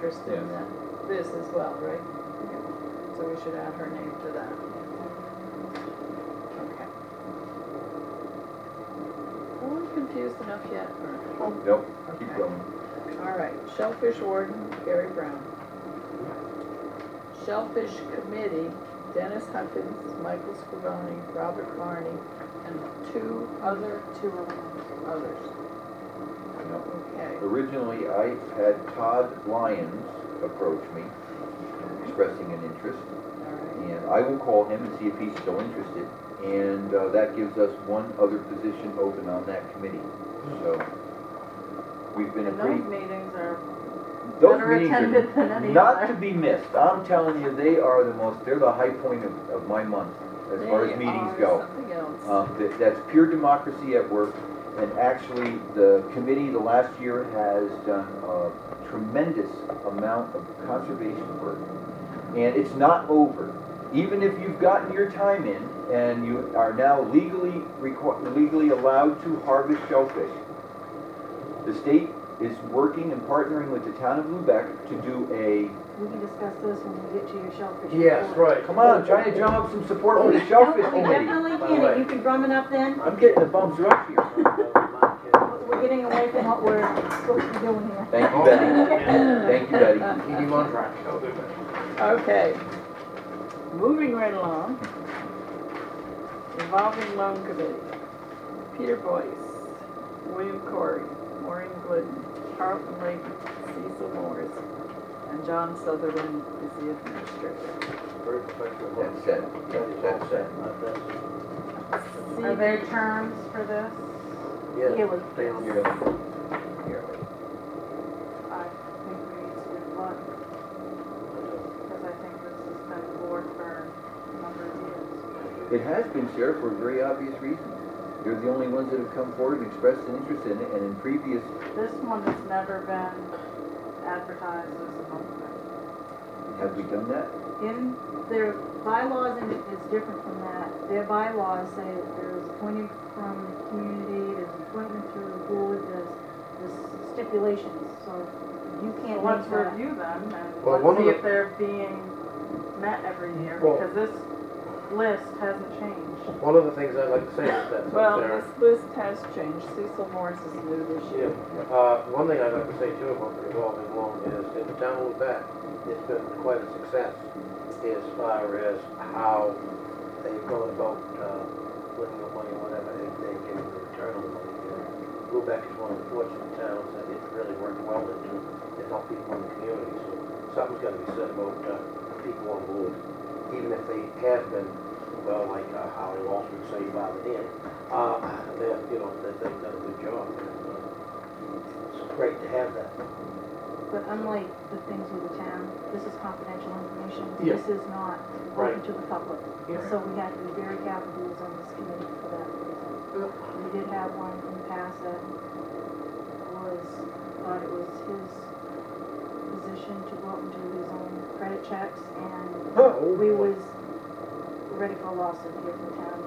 interest in this as well, right? So we should add her name to that. Okay. Are we confused enough yet? Or? Nope, keep Okay. going. All right, Shellfish Warden, Gary Brown. Shellfish Committee, Dennis Huckins, Michael Scrivoni, Robert Barney, and two others. No. Okay. Originally, I had Todd Lyons approach me, expressing an interest, and I will call him and see if he's still interested. And that gives us one other position open on that committee. So we've been a pretty. Those meetings are Those better meetings attended than are any not other. to be missed. I'm telling you, they are they're the high point of my month as far as meetings go. Something else. That's pure democracy at work. And actually, the committee the last year has done a tremendous amount of conservation work. And it's not over. Even if you've gotten your time in and you are now legally allowed to harvest shellfish, the state is working and partnering with the town of Lubec to do a... We can discuss this when we get to your shellfish. Yes, report. right. Come on, trying to drum up some support for the shellfish No, we committee. definitely By the can. way. You can drum it up then. I'm getting a bum's rush here. We're getting away from what we're supposed to be doing here. Thank you, Betty. Thank you, Betty. Keep him on track. Okay. Moving right along. Revolving Loan Committee. Peter Boyce, William Corey, Maureen Glidden, Carlton Layton, Cecil Morris, and John Sutherland is the administrator. That's it. That's it. Are there terms for this? Yes. Yearly. Yearly. I think we need to look, because I think this has been board for a number of years. It has been, Sarah, for a very obvious reason. They're the only ones that have come forward and expressed an interest in it, and in previous... This one has never been advertised as a vote. Have we done that? In their bylaws, and it is different from that. Their bylaws say that there's appointed from the community, there's appointment through the board, there's stipulations, so you So can't let's make that. review them and Well, one let's of see the- if they're being met every year, Well- because this list hasn't changed. One of the things I'd like to say is that, Well, Sarah, this list has changed. Cecil Morris is new this year. one thing I'd like to say too about the revolving loan is in the town of Lubec, it's been quite a success as far as how they've gone about splitting the money, whatever they give in return on the money. Lubec is one of the fortunate towns that it really worked well into to help people in the community. So something's got to be said about people on board, even if they have been, well, like Holly Walsh would say, bothered in. That they've done a good job. It's great to have that. But unlike the things with the town, this is confidential information. Yeah. This is not Right. open to the public. Yeah. So we have to be very careful who's on this committee for that reason. We did have one in the past that thought it was his position to go out and do his own credit checks, and we was ready for a lawsuit here from the town.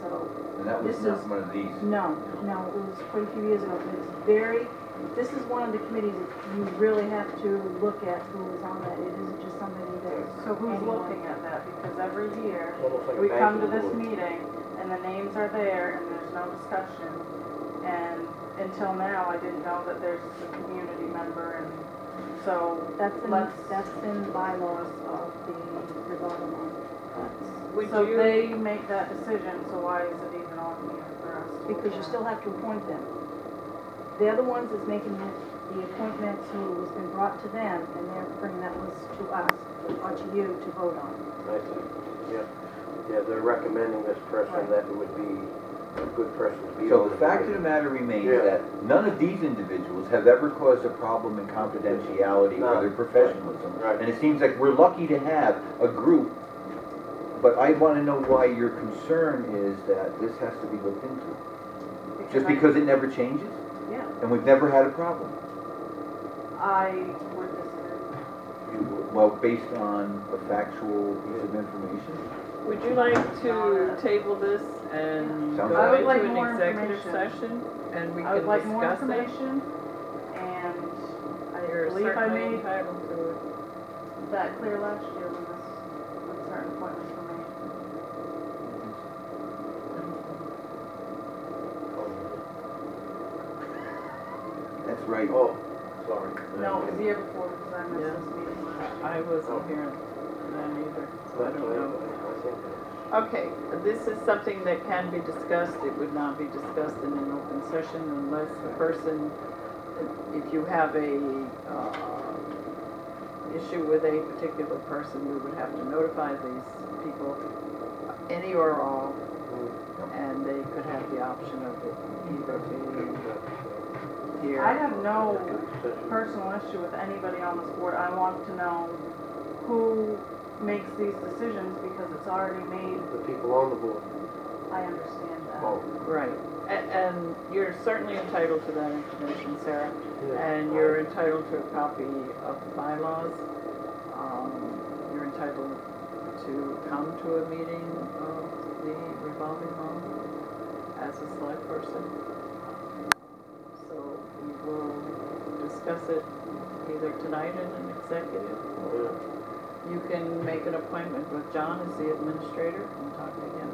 So And that was This not is- one of these. no, it was quite a few years ago, but this is one of the committees that you really have to look at who is on that. It isn't just somebody that. So who's anyone. looking at that? Because every year, Almost like a we come to banking this board. meeting, and the names are there, and there's no discussion. And until now, I didn't know that there's a community member, and so That's in the bylaws of the revolving loan. Would So you... they make that decision, so why is it even on here for us? to Because look you at? still have to appoint them. They're the ones that's making the appointments who has been brought to them, and they're bringing that list to us, or to you to vote on. I see. Yeah, they're recommending this person that would be a good person to be So on the fact of the committee. matter remains Yeah. that none of these individuals have ever caused a problem in confidentiality or No. their professionalism. Right. And it seems like we're lucky to have a group, but I want to know why your concern is that this has to be looked into. Just because it never changes? Yeah, And we've never had a problem? I would disagree. Well, based on a factual piece of information? Would you like to table this and Sounds go good. I would into like an more executive information. session? And we I would can like more discuss it? information, and I Your believe believe I certainly made entitled to it. that clear last year when certain appointments were made. That's right. Oh, sorry. No, it was the year before because I missed Yeah. this meeting last year. I wasn't here then either, so I don't know. I think that- Okay, this is something that can be discussed. It would not be discussed in an open session unless the person, if you have a issue with a particular person, we would have to notify these people, any or all, and they could have the option of it either being here. I have no personal issue with anybody on this board. I want to know who makes these decisions because it's already made. The people on the board. I understand that. Oh, Right, and you're certainly entitled to that information, Sarah, yeah. and you're entitled to a copy of the bylaws. You're entitled to come to a meeting of the revolving loan as a select person. So we will discuss it either tonight in an executive, or you can make an appointment with John as the administrator and talk to him.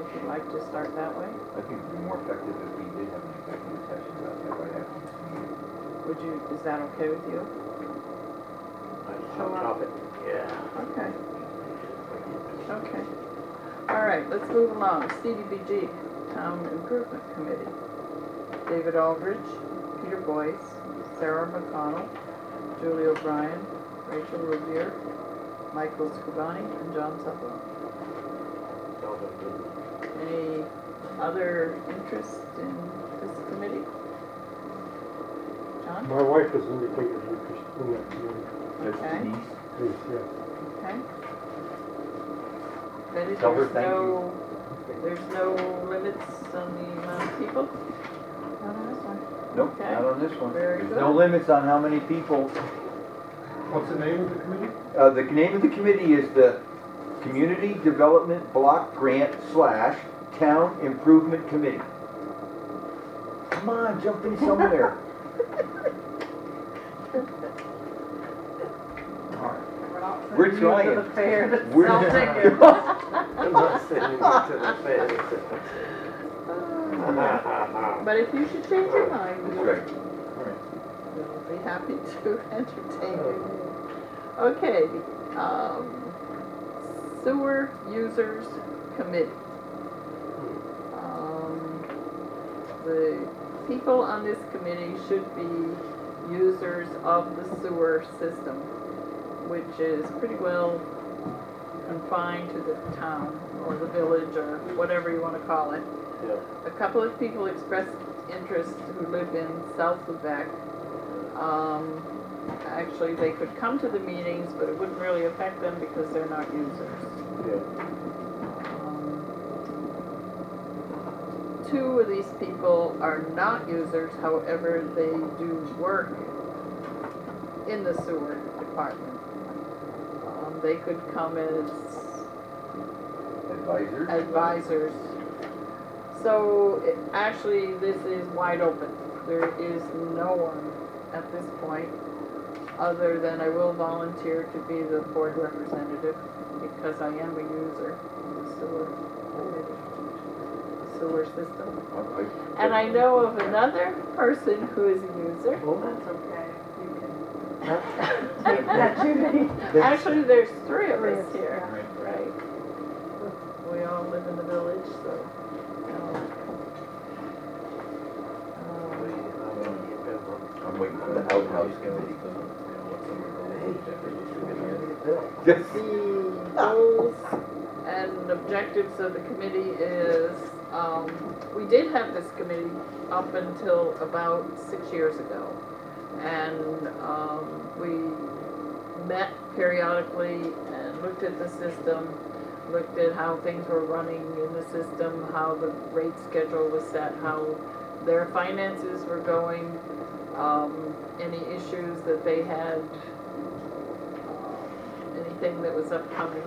If you'd like to start that way, I think it'd be more effective if we did have an executive session about that right after this meeting. would you, is that okay with you? Hot topic. Yeah. Okay. Okay. All right, let's move along. CDBG, Town Improvement Committee. David Aldrich, Peter Boyce, Sarah McConnell, Julie O'Brien, Rachel Revere, Michael Scrivani, and John Sutherland. Sounds like good. Any other interest in this committee? John? My wife has indicated interest in that committee. That's Okay. Denise. Please, yes. Okay. Betty, Tell her there's thank no, there's no limits on the amount of people? Not on this one. Nope, Okay. not on this one. Very There's good. no limits on how many people. What's the name of the committee? The name of the committee is the Community Development Block Grant / Town Improvement Committee. Come on, jump in somewhere. We're We're not sending you to trying. the fair to We're- sell tickets. I'm not sending you to the fair. But if you should change your mind, That's we'll right. be happy to entertain you. Okay, Sewer Users Committee. The people on this committee should be users of the sewer system, which is pretty well confined to the town or the village or whatever you want to call it. Yeah. A couple of people expressed interest who live in South Lubec. Actually, they could come to the meetings, but it wouldn't really affect them because they're not users. Yeah. Two of these people are not users, however, they do work in the sewer department. They could come as Advisors? advisors. So actually, this is wide open. There is no one at this point other than I will volunteer to be the board representative because I am a user of the sewer committee, the sewer system. And I know of another person who is a user. That's okay. You can take that, Judy. Actually, there's three of Three us of us, here, yeah. right? We all live in the village, so. I'm waiting for the outhouse committee. The goals and objectives of the committee is, we did have this committee up until about 6 years ago. And we met periodically and looked at the system, looked at how things were running in the system, how the rate schedule was set, how their finances were going, any issues that they had, anything that was upcoming.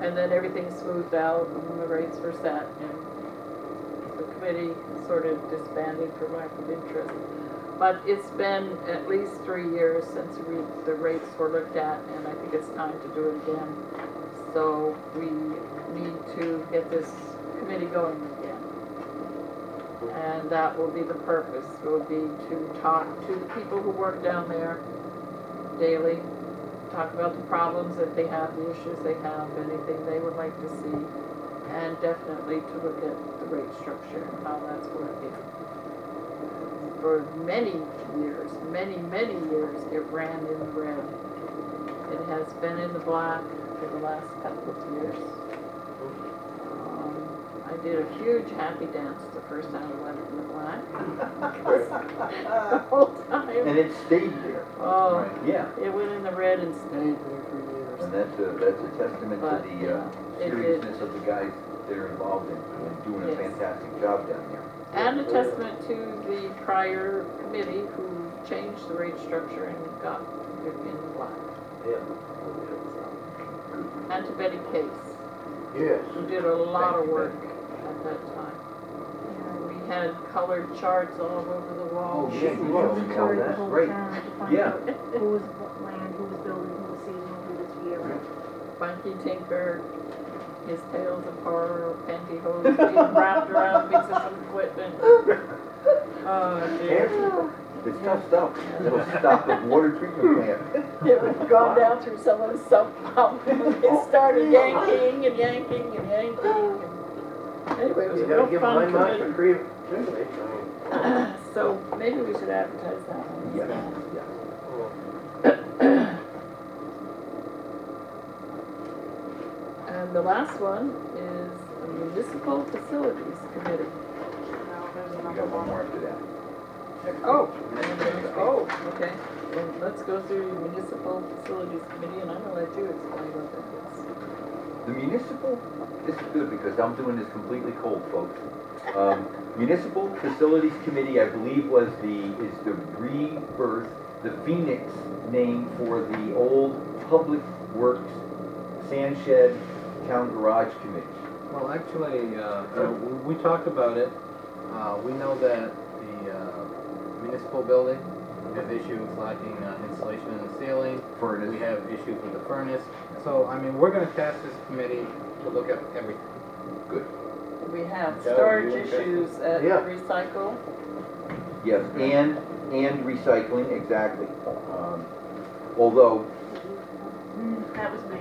And then everything smoothed out and the rates were set and the committee sort of disbanded for lack of interest. But it's been at least 3 years since the rates were looked at, and I think it's time to do it again. So we need to get this committee going again. And that will be the purpose, will be to talk to the people who work down there daily, talk about the problems that they have, the issues they have, anything they would like to see, and definitely to look at the rate structure and how that's working. For many years, many years, it ran in the red. It has been in the black for the last couple of years. I did a huge happy dance the first time I went in the black. The whole time. And it stayed there. Oh, Right, yeah. it went in the red and stayed there for years. And that's a testament to But, the yeah, it did. seriousness of the guys that are involved in doing a Yes. fantastic job down there. And a testament to the prior committee who changed the rate structure and got it in the black. Yeah. And to Betty Case, Yes. who did a lot Thank of you, work at that time. We had colored charts all over the wall. Oh, yeah, She you were. inventory the That's whole great. town to find Yeah. out who was land, who was building, who was seasonal, who was year. Funky Tinker, his tales of horror, pantyhose being wrapped around pieces of equipment. Oh dear. It's tough stuff. It'll stop the water treatment plant. It would go down through some of the sump pump and they started yanking and yanking and yanking. And anyway, it was a You gotta real give fun my mark for committee. creativity. So maybe we should advertise that one. Yes, instead. yes. And the last one is the Municipal Facilities Committee. No, there's We another got one one. more after that. Next Oh, one. oh, okay. Well, let's go through the Municipal Facilities Committee, and I'm gonna let you explain what that is. The municipal, this is good because I'm doing this completely cold, folks. Municipal Facilities Committee, I believe, is the rebirth, the phoenix name for the old Public Works Sand Shed Town Garage Committee. Well, actually, you know, we talked about it. We know that the municipal building, we have issues lacking insulation in the ceiling. Furnace. We have issues with the furnace. So, I mean, we're gonna task this committee to look at everything. Good. We have Joe, storage you interested? issues at Yeah. Recycle. Yes, and recycling, exactly. Although, That was me.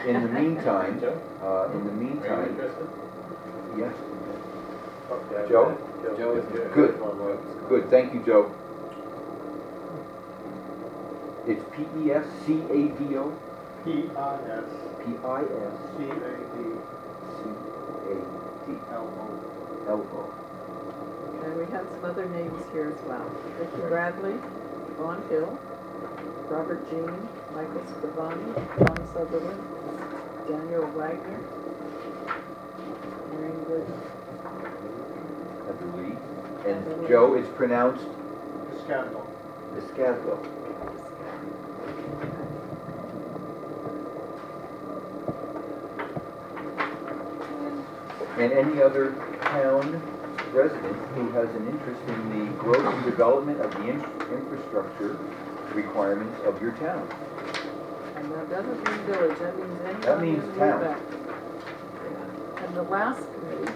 in the meantime, interested? yes, Okay, Joe? Joe is Good. Good, thank you, Joe. It's PESCADO, PISCADLO. PISCADLO. And we have some other names here as well. Vicki Bradley, Vaughn Hill, Robert Jean, Michael Scrivani, John Sutherland, Daniel Wagner, Maureen Wood. I believe. And Joe is pronounced Scandal. Piscadlo. And any other town resident who has an interest in the growth and development of the infrastructure requirements of your town. And that doesn't mean village, that means anyone That means in town. Lubec. Yeah. And the last committee,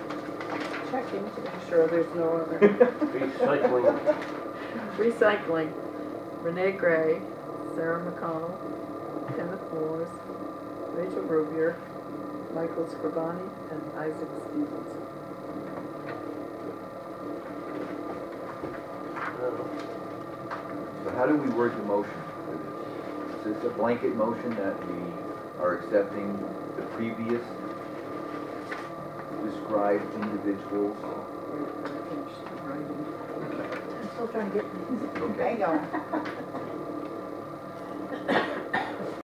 checking to make sure there's no other. Recycling. Recycling, Renee Gray, Sarah McConnell, Kenneth Moores, Rachel Rubier, Michael Scrivani, and Isaac Stevenson. So how do we word the motion for this? Is this a blanket motion that we are accepting the previous described individuals? Wait for the finish writing. I'm still trying to get these. Okay. Hang on.